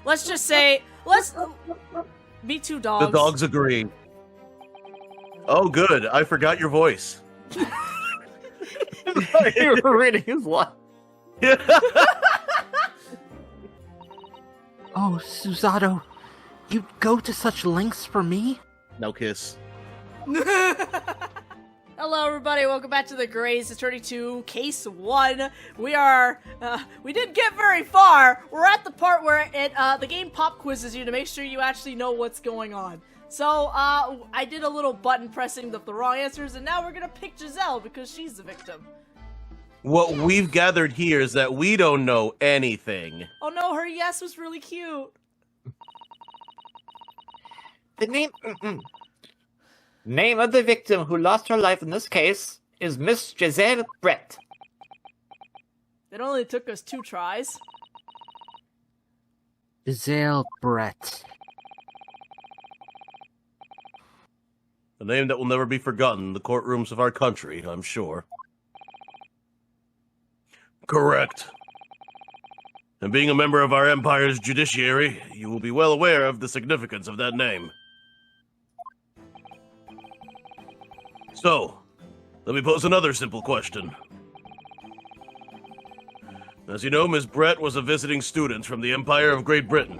let's just say, me too, dogs. The dogs agree. Oh, good. I forgot your voice. You were reading his line. Oh, Susato, you'd go to such lengths for me? No kiss. Hello, everybody. Welcome back to the Grey's Attorney 2, Case 1. We didn't get very far. We're at the part where the game pop quizzes you to make sure you actually know what's going on. So, I did a little button pressing the wrong answers, and now we're gonna pick Giselle because she's the victim. What we've gathered here is that we don't know anything. Oh no, her yes was really cute. The name of the victim who lost her life in this case is Miss Giselle Brett. It only took us 2 tries. Giselle Brett. A name that will never be forgotten in the courtrooms of our country, I'm sure. Correct. And being a member of our empire's judiciary, you will be well aware of the significance of that name. So, let me pose another simple question. As you know, Miss Brett was a visiting student from the Empire of Great Britain.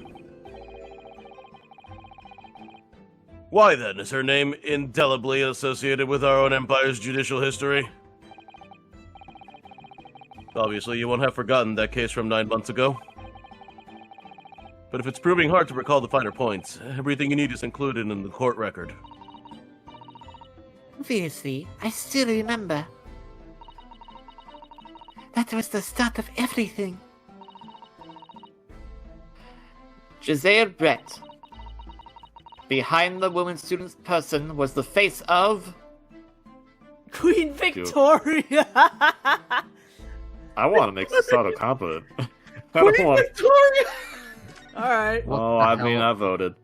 Why, then, is her name indelibly associated with our own empire's judicial history? Obviously, you won't have forgotten that case from 9 months ago. But if it's proving hard to recall the finer points, everything you need is included in the court record. Obviously, I still remember. That was the start of everything. Giselle Brett. Behind the woman student's person was the face of... Queen Victoria! I want to make Susato competent. I Queen don't want. Victoria! Alright. Oh, I mean, I voted.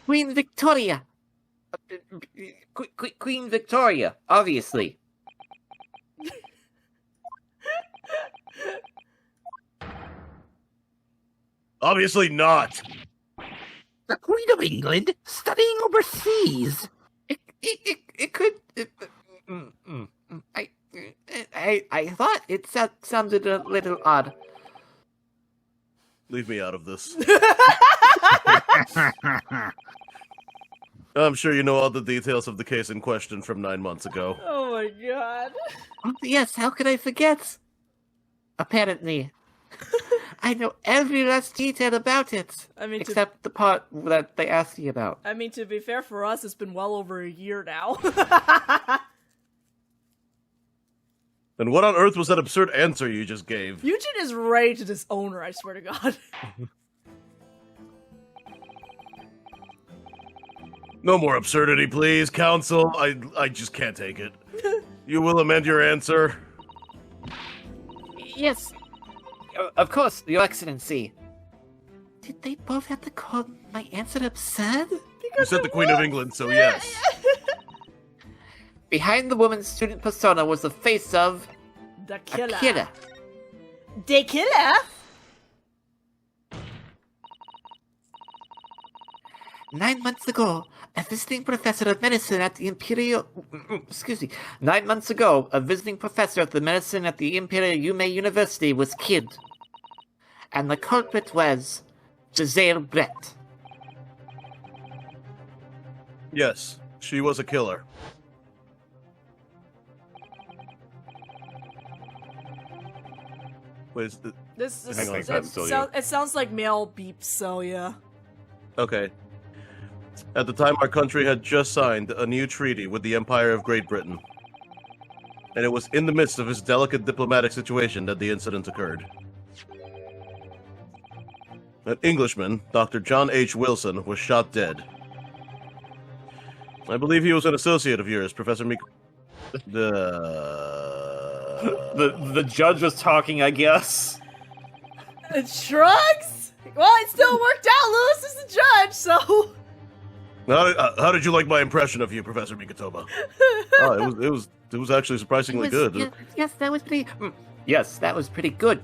Queen Victoria. Queen Victoria, obviously. Obviously not. The Queen of England studying overseas. It could... I thought it sounded a little odd. Leave me out of this. I'm sure you know all the details of the case in question from 9 months ago. Oh my god. Yes, how could I forget? Apparently. I know every last detail about it. I mean, Except the part that they asked you about. I mean, to be fair for us, it's been well over a year now. Then what on earth was that absurd answer you just gave? Eugene is ready to disown her, I swear to God. No more absurdity, please, counsel. I just can't take it. You will amend your answer. Yes, of course, Your Excellency. Did they both have to call my answer absurd? You said the Queen of England, so yes. Behind the woman's student persona was the face of... The killer. A killer. The killer? Nine months ago, a visiting professor of medicine at the Imperial... 9 months ago, a visiting professor of the medicine at the Imperial Yume University was killed. And the culprit was... Giselle Brett. Yes, she was a killer. Wait, is I think that's still you. It sounds like male beeps, so yeah. Okay. At the time, our country had just signed a new treaty with the Empire of Great Britain. And it was in the midst of this delicate diplomatic situation that the incident occurred. An Englishman, Dr. John H. Wilson, was shot dead. I believe he was an associate of yours, Professor The judge was talking, I guess. It shrugs? Well, it still worked out. Lewis is the judge, so... How did you like my impression of you, Professor Mikitoba? It was actually surprisingly good. Yes, that was pretty... Yes, that was pretty good.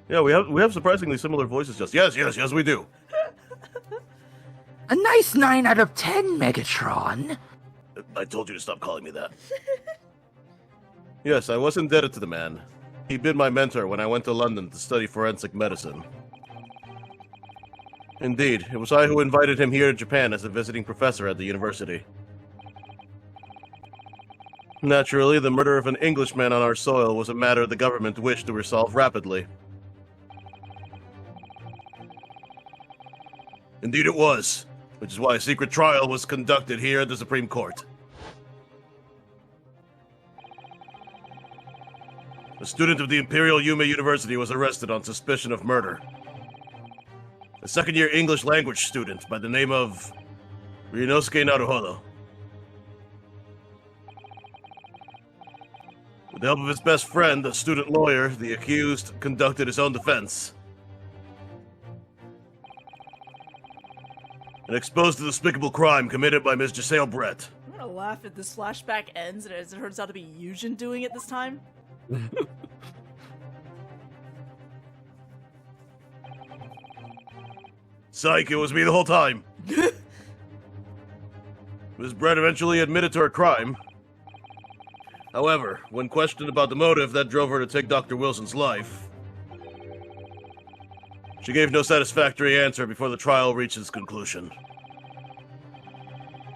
Yeah, we have surprisingly similar voices. Just yes, we do. A nice 9 out of 10, Megatron. I told you to stop calling me that. Yes, I was indebted to the man. He'd been my mentor when I went to London to study forensic medicine. Indeed, it was I who invited him here to Japan as a visiting professor at the university. Naturally, the murder of an Englishman on our soil was a matter the government wished to resolve rapidly. Indeed it was, which is why a secret trial was conducted here at the Supreme Court. A student of the Imperial Yume University was arrested on suspicion of murder. A second-year English language student by the name of Ryunosuke Naruhodo. With the help of his best friend, a student lawyer, the accused conducted his own defense. And exposed the despicable crime committed by Ms. Giselle Brett. I'm gonna laugh if this flashback ends and it turns out to be Yujin doing it this time. Psych, it was me the whole time. Ms. Brett eventually admitted to her crime. However, when questioned about the motive that drove her to take Dr. Wilson's life, she gave no satisfactory answer before the trial reached its conclusion.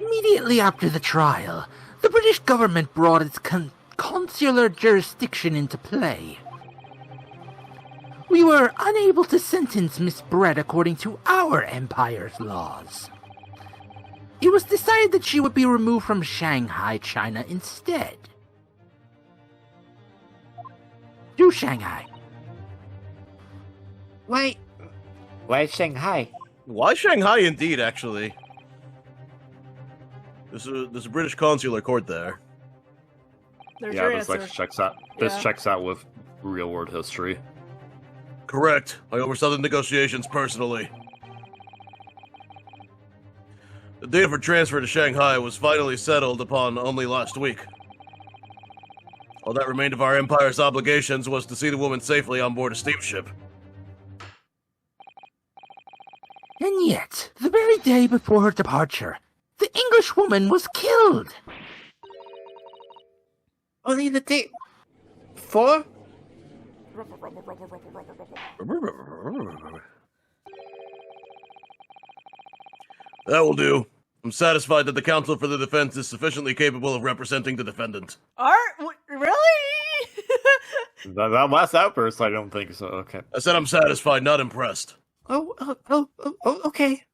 Immediately after the trial, the British government brought its consular jurisdiction into play. We were unable to sentence Miss Brett according to our empire's laws. It was decided that she would be removed from Shanghai, China instead. To Shanghai. Why Shanghai? Why Shanghai indeed, actually? There's a British consular court there. There's Yeah, your this answer. like checks out. This Yeah. checks out with real world history. Correct. I oversaw the negotiations personally. The date of her transfer to Shanghai was finally settled upon only last week. All that remained of our empire's obligations was to see the woman safely on board a steamship. And yet, the very day before her departure, the English woman was killed. Only the day. 4? That will do. I'm satisfied that the counsel for the defense is sufficiently capable of representing the defendant. Really? That last outburst, I don't think so. Okay. I said I'm satisfied, not impressed. Okay.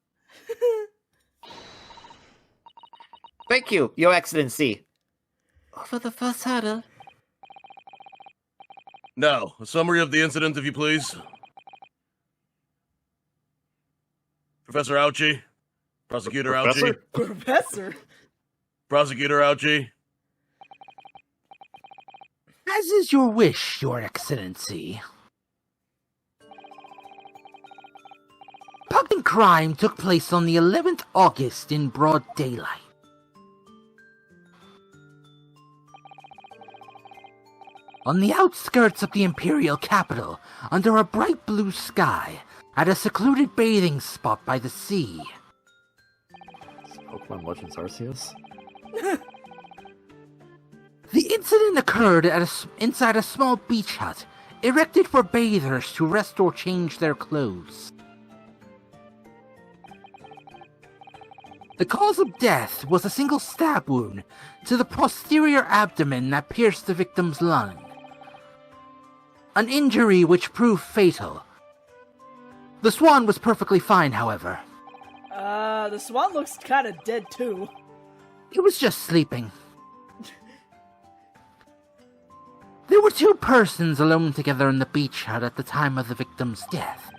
Thank you, Your Excellency. For the first hurdle. Now, a summary of the incident, if you please. Professor Auchi. Prosecutor Professor? Auchi. Professor? Prosecutor Auchi. As is your wish, Your Excellency. Pugnant crime took place on the 11th August in broad daylight. On the outskirts of the imperial capital, under a bright blue sky, at a secluded bathing spot by the sea. Pokemon Legends Arceus? The incident occurred inside a small beach hut, erected for bathers to rest or change their clothes. The cause of death was a single stab wound to the posterior abdomen that pierced the victim's lung. An injury which proved fatal. The swan was perfectly fine, however. The swan looks kind of dead too. It was just sleeping. There were two persons alone together in the beach hut at the time of the victim's death.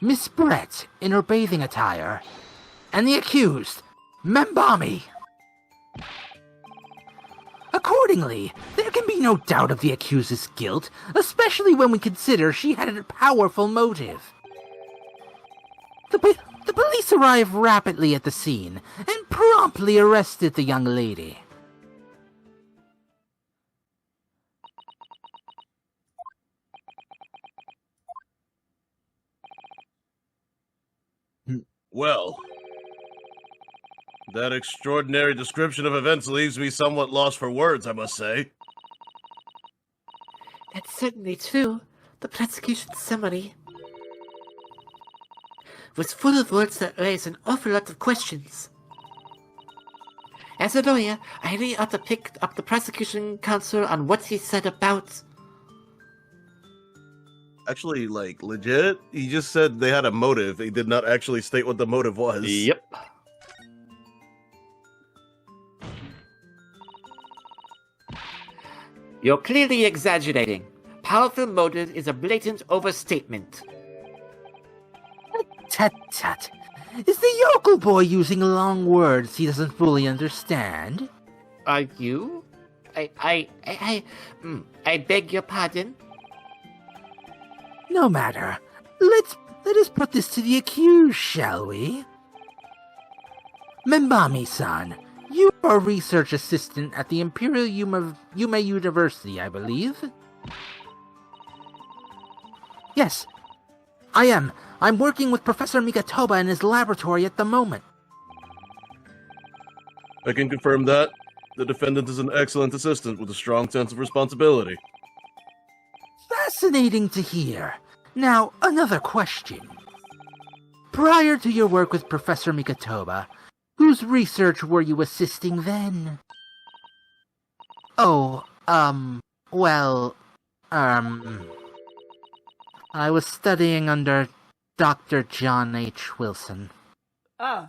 Miss Brett, in her bathing attire, and the accused, Membami. Accordingly, there can be no doubt of the accused's guilt, especially when we consider she had a powerful motive. The police arrived rapidly at the scene and promptly arrested the young lady. Well, that extraordinary description of events leaves me somewhat lost for words, I must say. That's certainly true. The prosecution summary was full of words that raise an awful lot of questions. As a lawyer, I really ought to pick up the prosecution counsel on what he said about... Actually, like, legit? He just said they had a motive. He did not actually state what the motive was. Yep. You're clearly exaggerating. Powerful motive is a blatant overstatement. Tut tut. Is the yokel boy using long words he doesn't fully understand? Are you? I beg your pardon? No matter. Let us put this to the accused, shall we? Membami-san, you are a research assistant at the Imperial Yume University, I believe? Yes, I am. I'm working with Professor Mikatoba in his laboratory at the moment. I can confirm that. The defendant is an excellent assistant with a strong sense of responsibility. Fascinating to hear. Now, another question. Prior to your work with Professor Mikatoba, whose research were you assisting then? Oh, well, I was studying under Dr. John H. Wilson. Oh.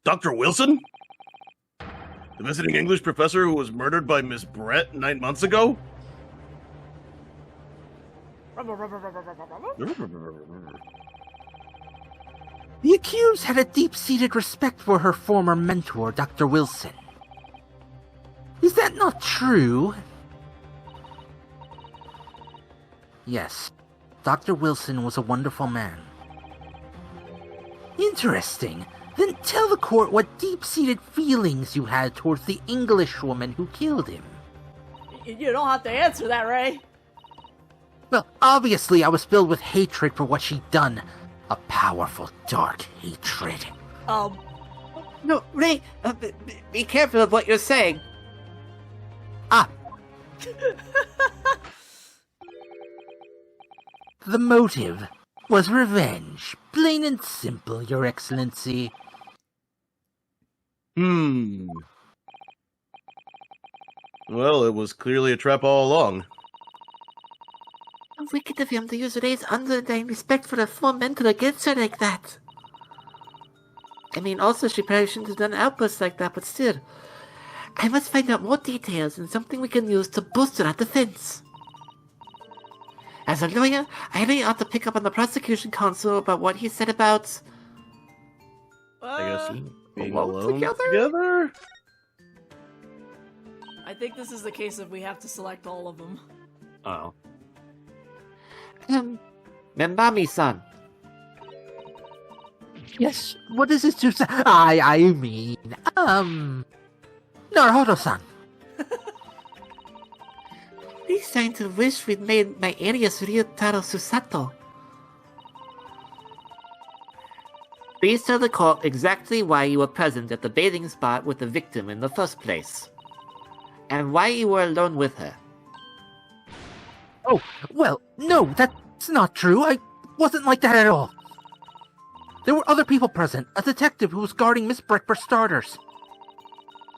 Dr. Wilson? The visiting English professor who was murdered by Miss Brett 9 months ago? The accused had a deep-seated respect for her former mentor, Dr. Wilson. Is that not true? Yes, Dr. Wilson was a wonderful man. Interesting. Then tell the court what deep-seated feelings you had towards the Englishwoman who killed him. You don't have to answer that, Ray. Well, obviously I was filled with hatred for what she'd done. A powerful, dark hatred. No, Ray, be careful of what you're saying. Ah! The motive was revenge. Plain and simple, Your Excellency. Well, it was clearly a trap all along. How wicked of him to use Ray's underlying respect for a full mentor against her like that. I mean, also she probably shouldn't have done outbursts like that, but still. I must find out more details and something we can use to bolster our defense. As a lawyer, I really ought to pick up on the prosecution counsel about what he said about... I guess being alone alone together? together? I think this is the case of we have to select all of them. Oh. Membami-san. Yes, what is this to say? I mean, Naruto-san. He's starting to wish we'd made my alias Ryutaro Susato. Please tell the court exactly why you were present at the bathing spot with the victim in the first place. And why you were alone with her. Oh, well, no, that's not true. I wasn't like that at all. There were other people present. A detective who was guarding Miss Brett for starters.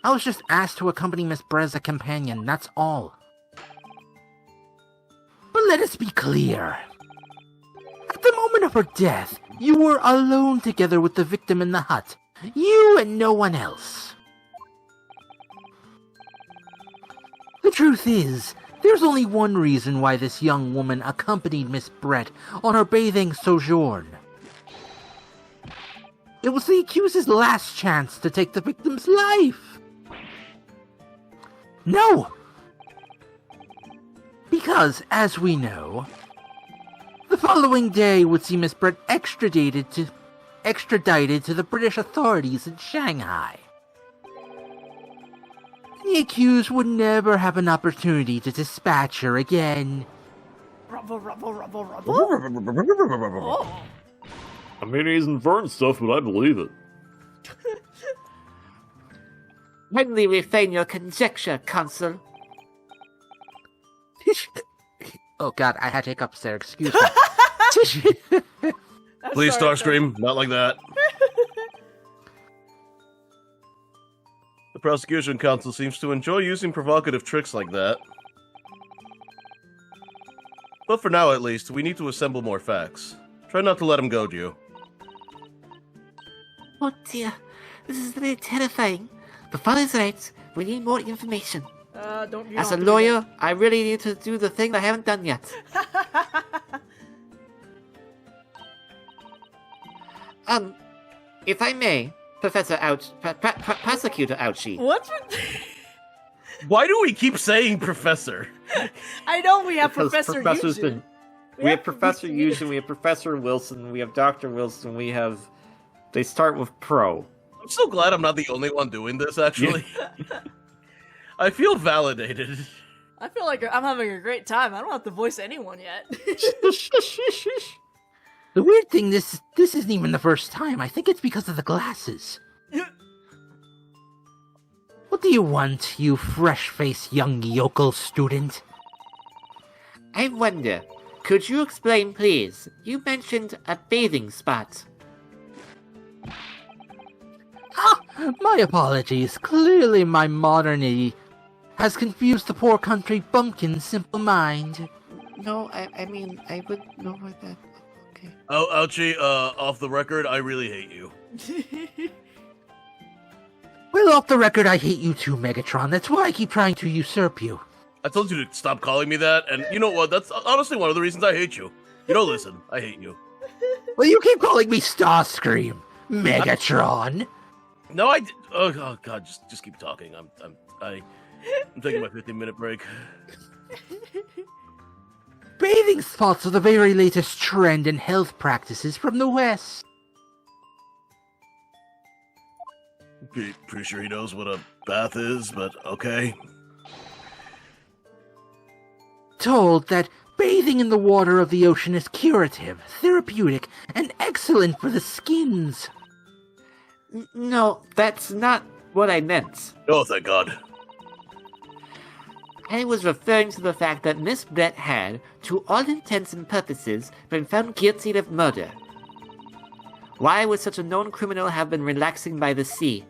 I was just asked to accompany Miss Brett as a companion, that's all. But let us be clear. At the moment of her death, you were alone together with the victim in the hut. You and no one else. The truth is, there's only one reason why this young woman accompanied Miss Brett on her bathing sojourn. It was the accused's last chance to take the victim's life. No! Because, as we know, the following day would see Miss Brett extradited to the British authorities in Shanghai. The accused would never have an opportunity to dispatch her again. Rubble, rubble, rubble, rubble. Oh. I mean, he's inferring stuff, but I believe it. Kindly refrain your conjecture, Consul. Oh god, I had hiccups there, excuse me. Please, sorry, Starscream, not like that. The prosecution council seems to enjoy using provocative tricks like that. But for now, at least, we need to assemble more facts. Try not to let him goad you. Oh dear, this is very terrifying. The father's right. We need more information. Don't you As a don't do lawyer, I really need to do the thing I haven't done yet. If I may, Professor Prosecutor Auchi. that. What's with... Why do we keep saying Professor? I know we have Because Professor Professor's Eugen. been... We have Professor Eugen, we have Professor Wilson, we have Dr. Wilson, we have... They start with Pro. I'm so glad I'm not the only one doing this, actually. I feel validated. I feel like I'm having a great time. I don't have to voice anyone yet. The weird thing, this isn't even the first time. I think it's because of the glasses. What do you want, you fresh-faced young yokel student? I wonder, could you explain, please? You mentioned a bathing spot. My apologies. Clearly my modernity has confused the poor country bumpkin's simple mind. No, I mean, I would know what that... Okay. Oh, Auchi, off the record, I really hate you. Well, off the record, I hate you too, Megatron. That's why I keep trying to usurp you. I told you to stop calling me that, and you know what? That's honestly one of the reasons I hate you. You know, listen, I hate you. Well, you keep calling me Starscream, Megatron. No, oh God, just keep talking. I'm taking my 15-minute break. Bathing spots are the very latest trend in health practices from the West. Pretty sure he knows what a bath is, but okay. Told that bathing in the water of the ocean is curative, therapeutic, and excellent for the skins. No, that's not what I meant. Oh, thank God. I was referring to the fact that Miss Brett had, to all intents and purposes, been found guilty of murder. Why would such a known criminal have been relaxing by the sea?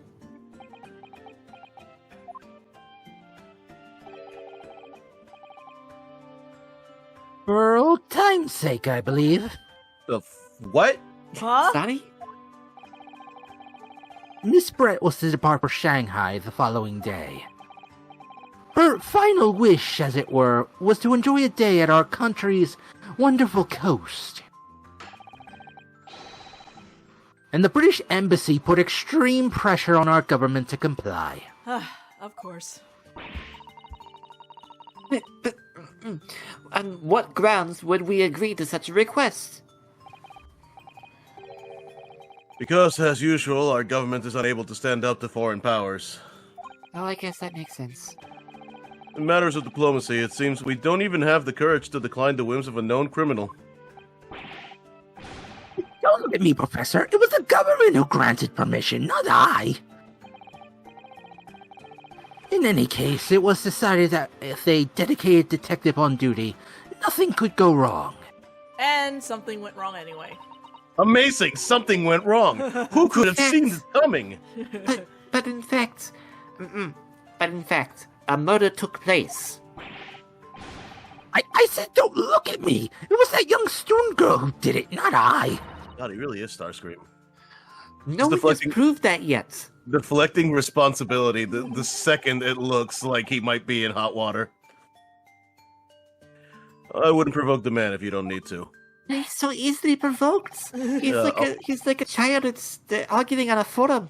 For old time's sake, I believe. What? Huh? Sorry? Miss Brett was to depart for Shanghai the following day. Her final wish, as it were, was to enjoy a day at our country's wonderful coast. And the British Embassy put extreme pressure on our government to comply. Of course. But, on what grounds would we agree to such a request? Because, as usual, our government is unable to stand up to foreign powers. Oh, I guess that makes sense. In matters of diplomacy, it seems we don't even have the courage to decline the whims of a known criminal. Don't look at me, Professor. It was the government who granted permission, not I. In any case, it was decided that if a dedicated detective on duty, nothing could go wrong. And something went wrong anyway. Amazing! Something went wrong! Who could have seen this coming? But in fact, a murder took place. I said don't look at me! It was that young student girl who did it, not I! God, he really is Starscream. No one has proved that yet. Deflecting responsibility the second it looks like he might be in hot water. I wouldn't provoke the man if you don't need to. He's so easily provoked. He's like a child that's arguing on a forum.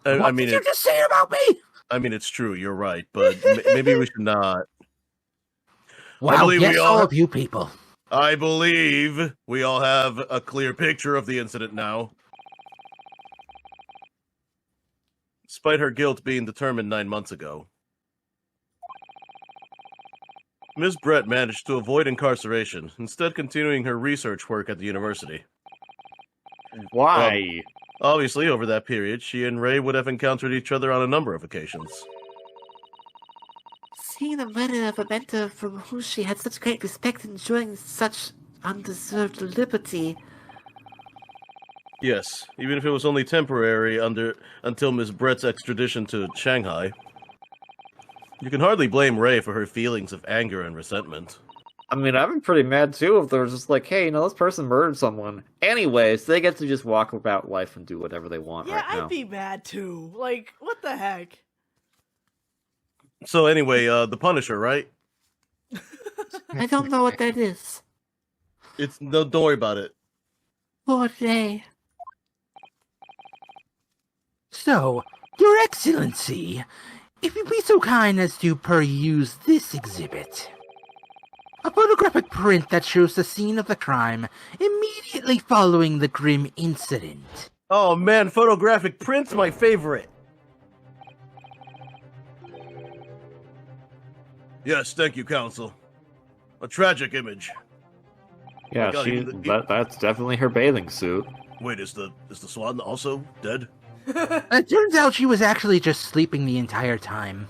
What did you just say about me? I mean, it's true. You're right, but maybe we should not. Well, yes, all of you people. I believe we all have a clear picture of the incident now. Despite her guilt being determined 9 months ago, Miss Brett managed to avoid incarceration, instead continuing her research work at the university. Why? Obviously, over that period, she and Ray would have encountered each other on a number of occasions. Seeing the murder of a mentor from whom she had such great respect and enjoying such undeserved liberty. Yes, even if it was only temporary until Miss Brett's extradition to Shanghai. You can hardly blame Ray for her feelings of anger and resentment. I mean, I'd be pretty mad too if they were just like, hey, this person murdered someone. Anyways, they get to just walk about life and do whatever they want right now. I'd be mad too. Like, what the heck? So anyway, the Punisher, right? I don't know what that is. Don't worry about it. Poor Ray. So, Your Excellency, if you'd be so kind as to peruse this exhibit. A photographic print that shows the scene of the crime immediately following the grim incident. Oh man, photographic print's my favorite. Yes, thank you, Counsel. A tragic image. Yeah, that's definitely her bathing suit. Wait, is the swan also dead? It turns out she was actually just sleeping the entire time.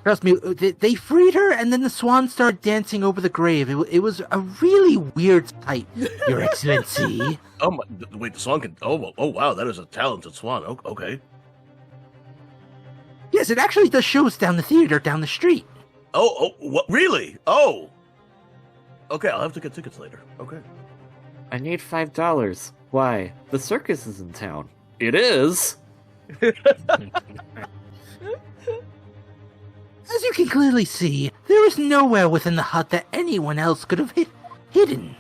Trust me, they freed her, and then the swan started dancing over the grave. It was a really weird sight, Your Excellency. Oh my! Wait, the swan can. Oh wow, that is a talented swan. Okay. Yes, it actually does shows down the theater down the street. Oh, what? Really? Oh. Okay, I'll have to get tickets later. Okay. I need $5. Why? The circus is in town. It is. As you can clearly see, there is nowhere within the hut that anyone else could have hidden.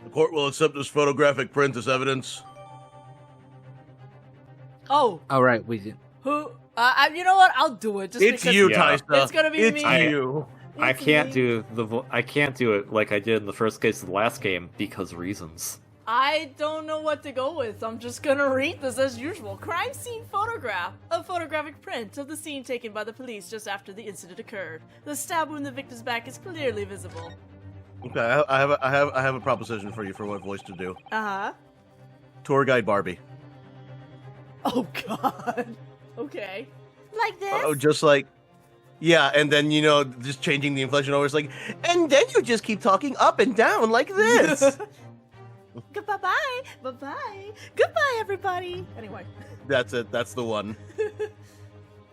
The court will accept this photographic print as evidence. Oh, All right, we did. who? You know what? I'll do it. Just It's because you, Yeah. Taisa. It's gonna be it's me. you. I It's can't me. do I can't do it like I did in the first case of the last game because reasons. I don't know what to go with. I'm just gonna read this as usual. Crime scene photograph. A photographic print of the scene taken by the police just after the incident occurred. The stab wound in the victim's back is clearly visible. Okay, I have a proposition for you for what voice to do. Uh-huh. Tour guide Barbie. Oh god. Okay. Like this? Oh, just like, yeah, and then just changing the inflection over. It's like, and then you just keep talking up and down like this. Goodbye. Bye-bye. Goodbye, everybody. Anyway. That's it. That's the one.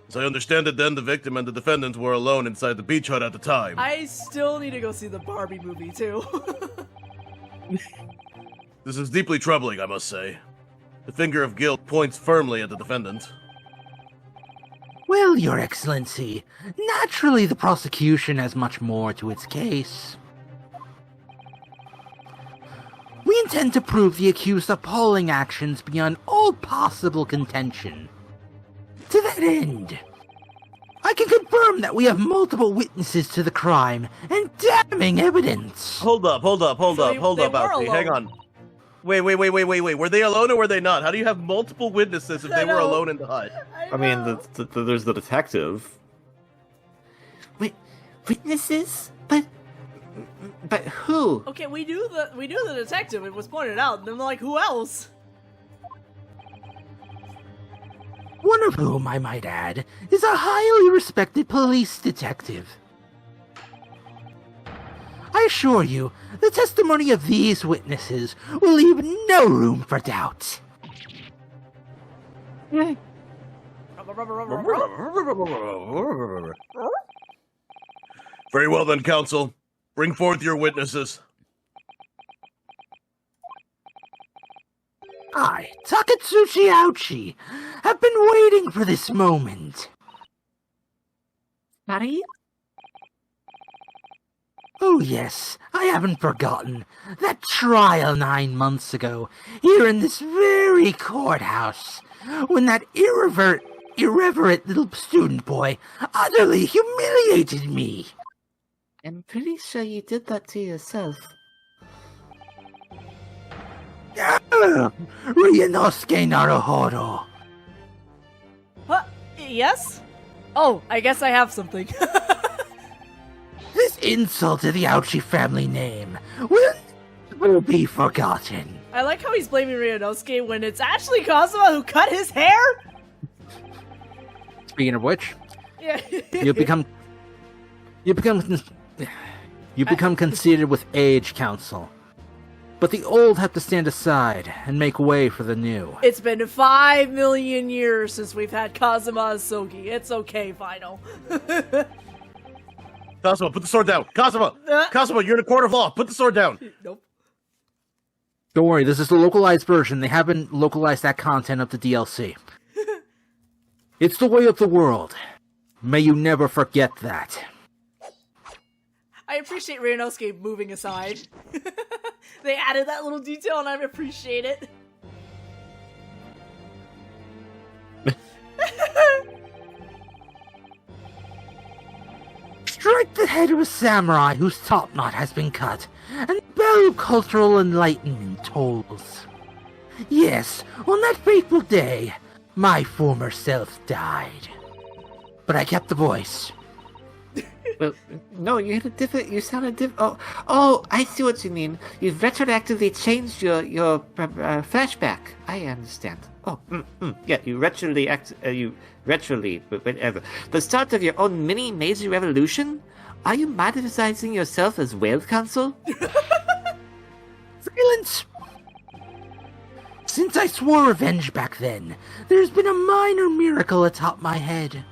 As I understand it, then the victim and the defendant were alone inside the beach hut at the time. I still need to go see the Barbie movie, too. This is deeply troubling, I must say. The finger of guilt points firmly at the defendant. Well, Your Excellency, naturally the prosecution has much more to its case. We intend to prove the accused's appalling actions beyond all possible contention. To that end, I can confirm that we have multiple witnesses to the crime and damning evidence. Hold up, So they were Auchi. Hang alone. on. Wait. Were they alone or were they not? How do you have multiple witnesses if I they were know. alone in the hut? I mean, there's the detective. Witnesses? But who? Okay, we knew the detective. It was pointed out. And then like, who else? One of whom, I might add, is a highly respected police detective. I assure you, the testimony of these witnesses will leave no room for doubt. Very well then, counsel. Bring forth your witnesses. I, Takatsuchi Auchi, have been waiting for this moment. Harry? Oh yes, I haven't forgotten. That trial 9 months ago, here in this very courthouse, when that irreverent little student boy utterly humiliated me. I'm pretty sure you did that to yourself. Ryunosuke Naruhodo. What? Yes? Oh, I guess I have something. This insult to the Auchi family name will be forgotten. I like how he's blaming Ryunosuke when it's actually Kazuma who cut his hair? Speaking of which, Yeah. you become conceited with age, Council. But the old have to stand aside and make way for the new. It's been 5 million years since we've had Kazuma as Sogi. It's okay, Final. Kazuma, put the sword down. Kazuma, you're in a court of law. Put the sword down. Nope. Don't worry, this is the localized version. They haven't localized that content of the DLC. It's the way of the world. May you never forget that. I appreciate Ryunosuke moving aside. They added that little detail and I appreciate it. Strike the head of a samurai whose top knot has been cut, and the bell of cultural enlightenment tolls. Yes, on that fateful day, my former self died. But I kept the voice. Well, no, you had a different. You sounded different. Oh, I see what you mean. You've retroactively changed your flashback. I understand. Oh, yeah, you retroly, whatever. The start of your own mini Meiji revolution. Are you modernizing yourself as Whale Council? Silence! Since I swore revenge back then, there's been a minor miracle atop my head.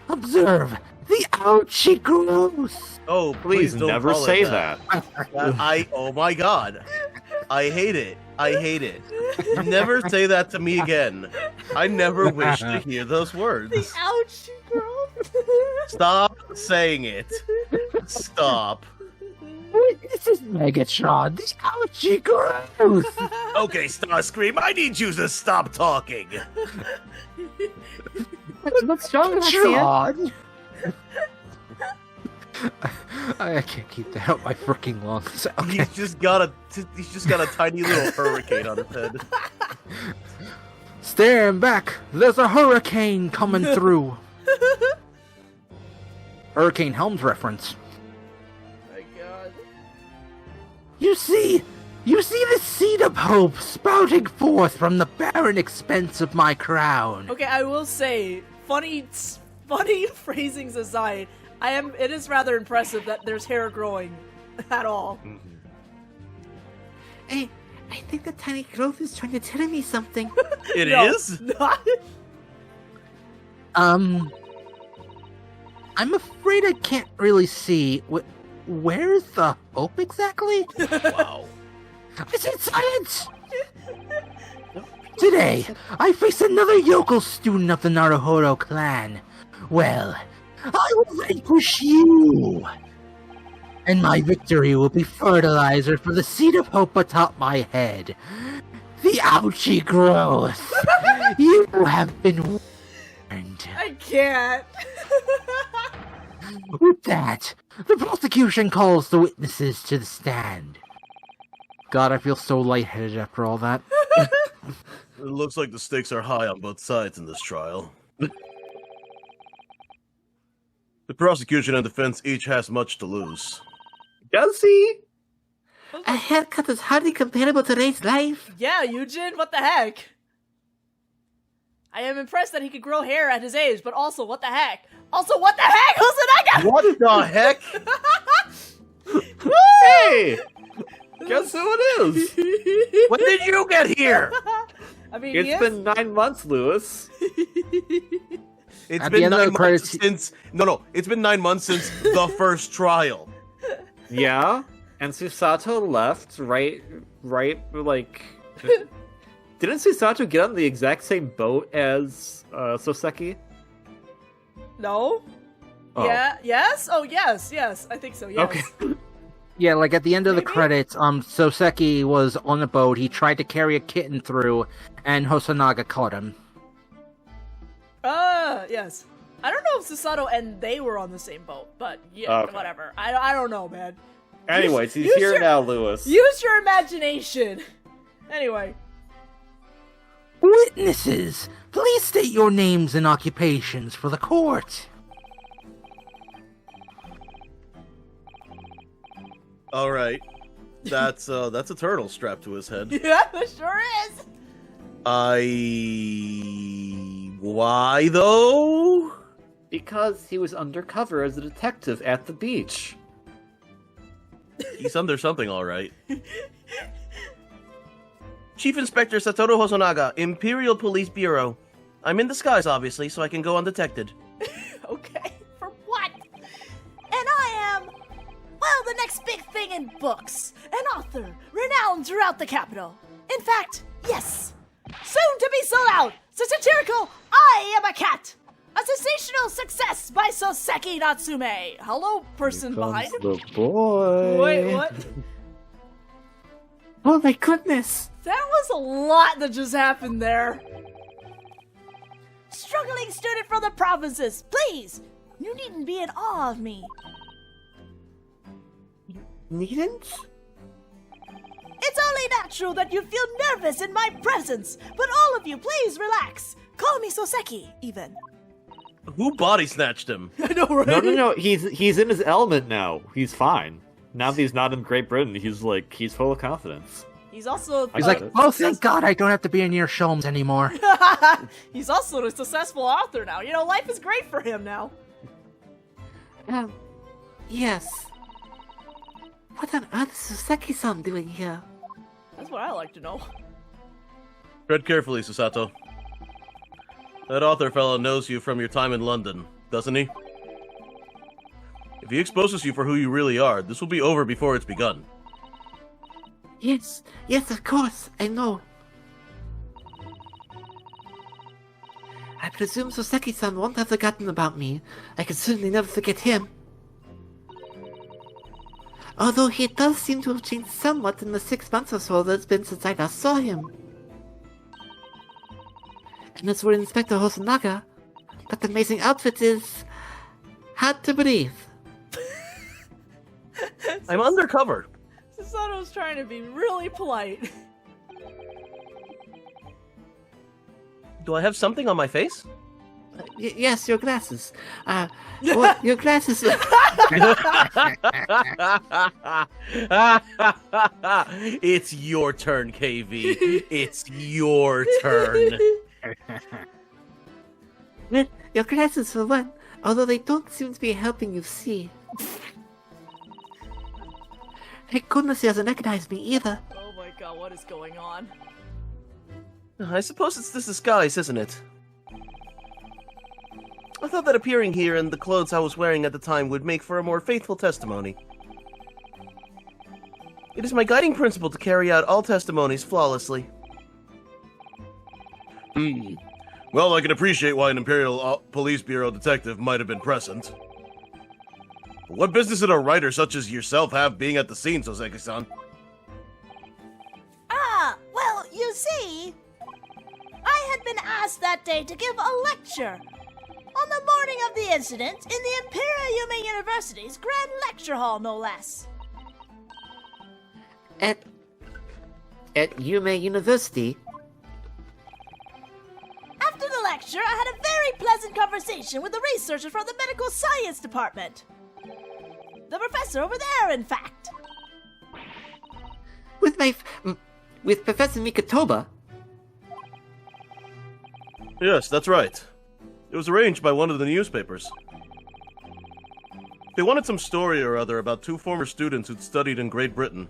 Observe the Auchi growth. Oh, Please don't never call it say that. Oh my god. I hate it. Never say that to me again. I never wish to hear those words. Ouch, girl. Stop saying it. Stop. This is Megatron. The Auchi growth. Okay, Starscream, I need you to stop talking. What's wrong with you? Megatron. I can't keep that out my freaking lungs. Okay. He's just got a tiny little hurricane on his head. Stand back! There's a hurricane coming through. Hurricane Helms reference. My god. You see the seed of hope sprouting forth from the barren expanse of my crown. Okay, I will say, funny phrasings aside, it is rather impressive that there's hair growing at all. Hey, I think the tiny growth is trying to tell me something. It No, is? not- I'm afraid I can't really see. Where's the hope exactly? Wow. I said silence! Today, I face another yokel student of the Naruhodo clan. Well, I will vanquish you! And my victory will be fertilizer for the seed of hope atop my head. The Auchi growth! You have been warned. I can't. With that, the prosecution calls the witnesses to the stand. God, I feel so lightheaded after all that. It looks like the stakes are high on both sides in this trial. The prosecution and defense each has much to lose. Does he? A haircut is hardly comparable to Ray's life. Yeah, Yujin, what the heck? I am impressed that he could grow hair at his age, but also, what the heck? Also, what the heck? Hosonaga! What the heck? Hey! Guess who it is? When did you get here? I mean, It's been 9 months, Lewis. It's At the been end of the 9 months credits- since... No, it's been 9 months since the first trial. Yeah, and Susato left, right, like... Didn't Susato get on the exact same boat as Soseki? No? Oh. Yeah, yes? Oh, yes, I think so, yes. Okay. Yeah, like at the end of the Maybe? credits, Soseki was on a boat, he tried to carry a kitten through, and Hosonaga caught him. Yes. I don't know if Susato and they were on the same boat, but yeah, Okay. whatever. I don't know, man. Anyways, he's Use here your- now, Lewis. Use your imagination! Anyway. Witnesses, Please state your names and occupations for the court. All right. That's a turtle strapped to his head. Yeah, it sure is. Why though? Because he was undercover as a detective at the beach. He's under something, all right. Chief Inspector Satoru Hosonaga, Imperial Police Bureau. I'm in disguise, obviously, so I can go undetected. Okay, for what? And I am, well, the next big thing in books. An author, renowned throughout the capital. In fact, yes. Soon to be sold out. So satirical, I am a cat. A sensational success by Soseki Natsume. Hello, person behind him. The boy. Wait, what? Oh my goodness! That was a lot that just happened there. Struggling student from the provinces, please. You needn't be in awe of me. Needn't? It's only natural that you feel nervous in my presence. But all of you, please relax. Call me Soseki, even. Who body snatched him? I know, right? No. He's in his element now. He's fine. Now that he's not in Great Britain, he's full of confidence. He's also... He's like, oh, thank God I don't have to be near Sholmes anymore. He's also a successful author now. You know, life is great for him now. Yes. What on earth is Soseki-san doing here? That's what I like to know. Tread carefully, Susato. That author fellow knows you from your time in London, doesn't he? If he exposes you for who you really are, this will be over before it's begun. Yes, of course, I know. I presume Soseki-san won't have forgotten about me. I can certainly never forget him. Although he does seem to have changed somewhat in the 6 months or so that it's been since I last saw him. And as for Inspector Hosonaga, that amazing outfit is hard to believe. I'm undercover. Sasato's trying to be really polite. Do I have something on my face? Yes, your glasses. Well, your glasses. It's your turn, KV. It's your turn. Well, your glasses for one, although they don't seem to be helping you see. Thank goodness he doesn't recognize me either. Oh my god, what is going on? I suppose it's this disguise, isn't it? I thought that appearing here in the clothes I was wearing at the time would make for a more faithful testimony. It is my guiding principle to carry out all testimonies flawlessly. Well, I can appreciate why an Imperial Police Bureau detective might have been present. But what business did a writer such as yourself have being at the scene, Soseki-san? Well, you see, I had been asked that day to give a lecture on the morning of the incident in the Imperial Yume University's Grand Lecture Hall, no less. At Yume University? After the lecture, I had a very pleasant conversation with the researcher from the Medical Science Department. The professor over there, in fact. With Professor Mikotoba? Yes, that's right. It was arranged by one of the newspapers. They wanted some story or other about 2 former students who'd studied in Great Britain.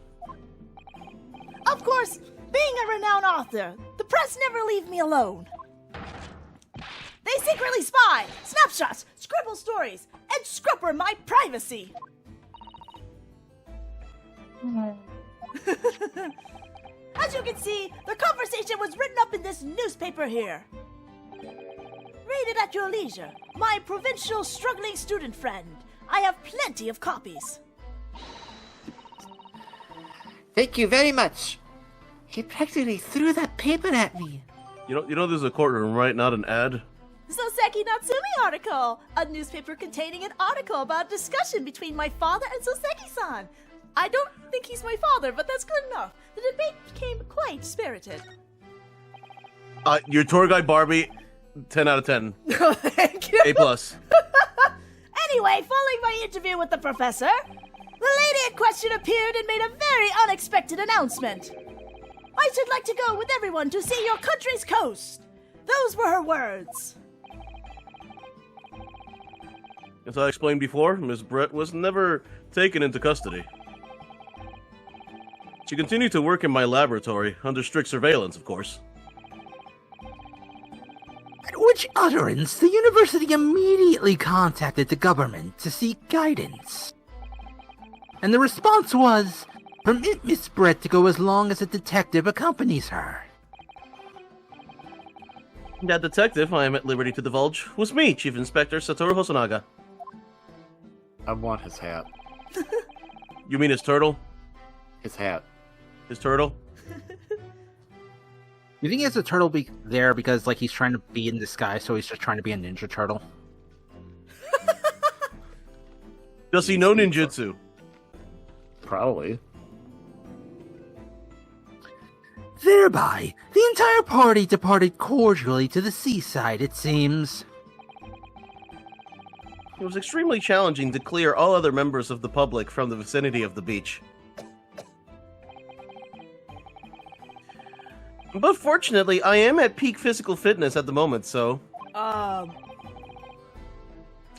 Of course, being a renowned author, the press never leave me alone. They secretly spy, snapshots, scribble stories, and scrupper my privacy. As you can see, the conversation was written up in this newspaper here. Read it at your leisure, my provincial struggling student friend. I have plenty of copies. Thank you very much. He practically threw that paper at me. You know there's a courtroom, right? Not an ad? Soseki Natsume article! A newspaper containing an article about a discussion between my father and Soseki-san. I don't think he's my father, but that's good enough. The debate became quite spirited. Your tour guide Barbie, 10 out of 10. Thank you. A plus. Anyway, following my interview with the professor, the lady in question appeared and made a very unexpected announcement. I should like to go with everyone to see your country's coast. Those were her words. As I explained before, Miss Brett was never taken into custody. She continued to work in my laboratory, under strict surveillance, of course. At which utterance, the university immediately contacted the government to seek guidance. And the response was, permit Miss Brett to go as long as a detective accompanies her. That detective, I am at liberty to divulge, was me, Chief Inspector Satoru Hosonaga. I want his hat. You mean his turtle? His hat. His turtle? You think he has a turtle there because, like, he's trying to be in disguise, so he's just trying to be a ninja turtle? Does he know ninjutsu? Probably. Thereby, the entire party departed cordially to the seaside, it seems. It was extremely challenging to clear all other members of the public from the vicinity of the beach. But fortunately, I am at peak physical fitness at the moment, so... I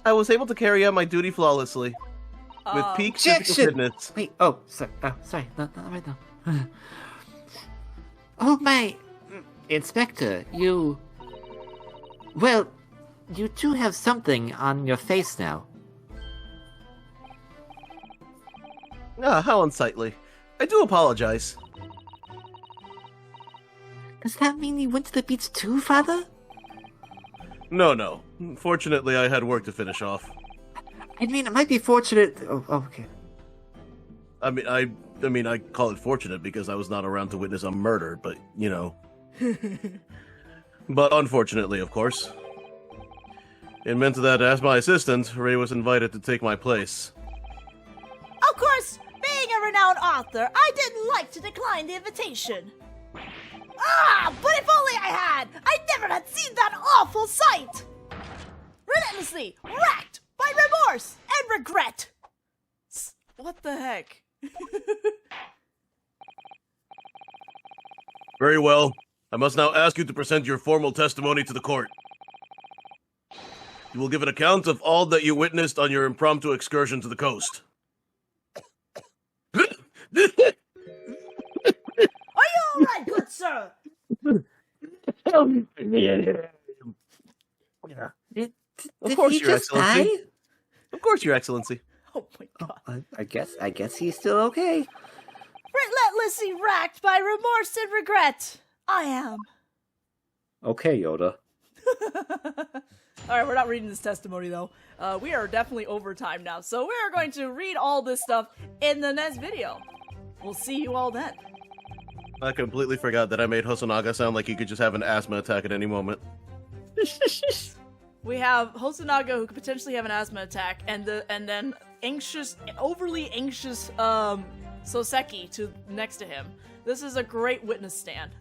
was able to carry out my duty flawlessly. With peak physical fitness. Wait, sorry, not right now. Oh my, Inspector, you... Well, you do have something on your face now. Ah, how unsightly. I do apologize. Does that mean you went to the beach too, Father? No. Fortunately, I had work to finish off. I mean, it might be fortunate... Oh, okay. I mean, I call it fortunate because I was not around to witness a murder, but, you know. But unfortunately, of course. It meant that as my assistant, Ray was invited to take my place. Of course, being a renowned author, I didn't like to decline the invitation. But if only I had! I never had seen that awful sight! Relentlessly racked by remorse and regret! What the heck? Very well. I must now ask you to present your formal testimony to the court. You will give an account of all that you witnessed on your impromptu excursion to the coast. Are you alright, good sir? Of course, Your Excellency. Of course, Your Excellency. Oh my god. I guess he's still okay. Relentlessly racked by remorse and regret. I am. Okay, Yoda. Alright, we're not reading this testimony though. We are definitely over time now, so we are going to read all this stuff in the next video. We'll see you all then. I completely forgot that I made Hosonaga sound like he could just have an asthma attack at any moment. We have Hosonaga who could potentially have an asthma attack, and then overly anxious Soseki next to him. This is a great witness stand.